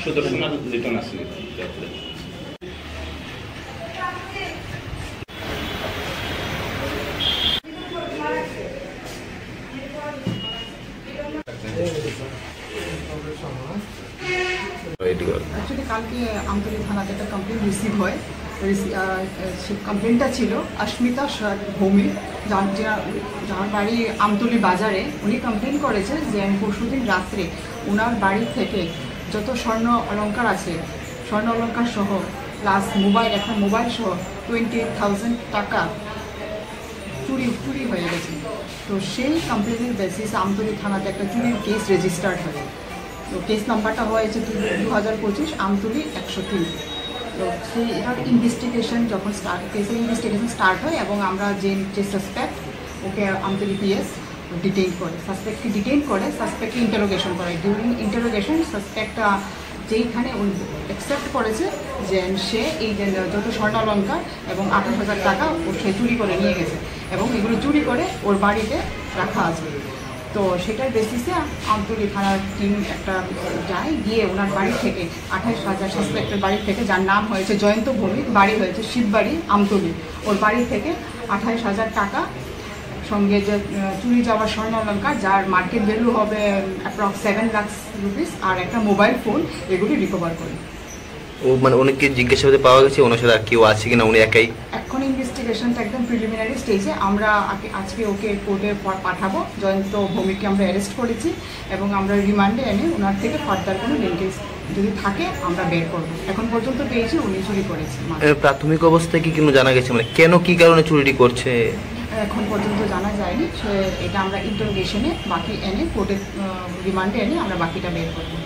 সুদর্শন লিটন আসেনি एक्चुअली কালকে আমতলী থানাতে একটা কমপ্লেন রিসিভ হয়। কমপ্লেনটা ছিল অস্মিতা ভৌমিক, যার বাড়ি আমতলী বাজারে। উনি কমপ্লেন করেছে যে আমি পরশুদিন রাত্রে ওনার বাড়ি থেকে যত স্বর্ণ অলঙ্কার আছে, স্বর্ণ অলঙ্কার সহ প্লাস মোবাইল, একটা মোবাইল সহ 28,000 টাকা চুরি হয়ে গেছে। তো সেই কমপ্লেনের বেসিসে আমতলী থানাতে একটা চুরির কেস রেজিস্টার্ড হয়। তো কেস নাম্বারটা হয়েছে 2025 আমতলী 103। তো এটার ইনভেস্টিগেশন যখন কেসের ইনভেস্টিগেশন স্টার্ট হয় এবং আমরা যে সাসপেক্ট ওকে আমতলী পিএস ডিটেইন করে, সাসপেক্টকে ডিটেইন করে, সাসপেক্টকে ইন্টারোগেশন করে। ডিউরিং ইন্টারোগেশন সাসপেক্টটা যেইখানে অ্যাকসেপ্ট করেছে যে সে এই যত স্বর্ণালঙ্কার এবং 28,000 টাকা সে চুরি করে নিয়ে গেছে এবং এগুলো চুরি করে ওর বাড়িতে রাখা আছে। তো সেটার বেসিসে আমতলী থানার টিম একটা যায়, গিয়ে ওনার বাড়ি থেকে 28,000 সাসপেক্টের বাড়ি থেকে, যার নাম হয়েছে জয়ন্ত ভৌমিক, বাড়ি হয়েছে শিববাড়ি আমতলী, ওর বাড়ি থেকে 28,000 টাকা সঙ্গে যে চুরি যাওয়া স্বর্ণ অলঙ্কার যার মার্কেট ভ্যালু হবে অ্যাপ্রক্স 7 লাখ রুপিস আর একটা মোবাইল ফোন, এগুলি রিকভার করে। ও মানে অনেককে জিজ্ঞাসাবাদে পাওয়া গেছে ওনার সাথে আর কেউ আছে কিনা, উনি একাই? এখন ইনভেস্টিগেশনটা একদম প্রিলিমিনারি স্টেজে। আমরা আজকে ওকে কোর্টে পাঠাবো। জয়ন্ত ভৌমিককে আমরা অ্যারেস্ট করেছি এবং আমরা রিমান্ডে এনে ওনার থেকে ফার্দার কোনো লিঙ্কেজ যদি থাকে আমরা বের করবো। এখন পর্যন্ত পেয়েছি উনি চুরি করেছে। প্রাথমিক অবস্থায় কি কোনো জানা গেছে মানে কেন কি কারণে চুরিটি করছে? এখন পর্যন্ত জানা যায়নি। এটা আমরা ইন্টারোগেশনে বাকি এনে কোর্টে রিমান্ডে এনে আমরা বাকিটা বের করবো।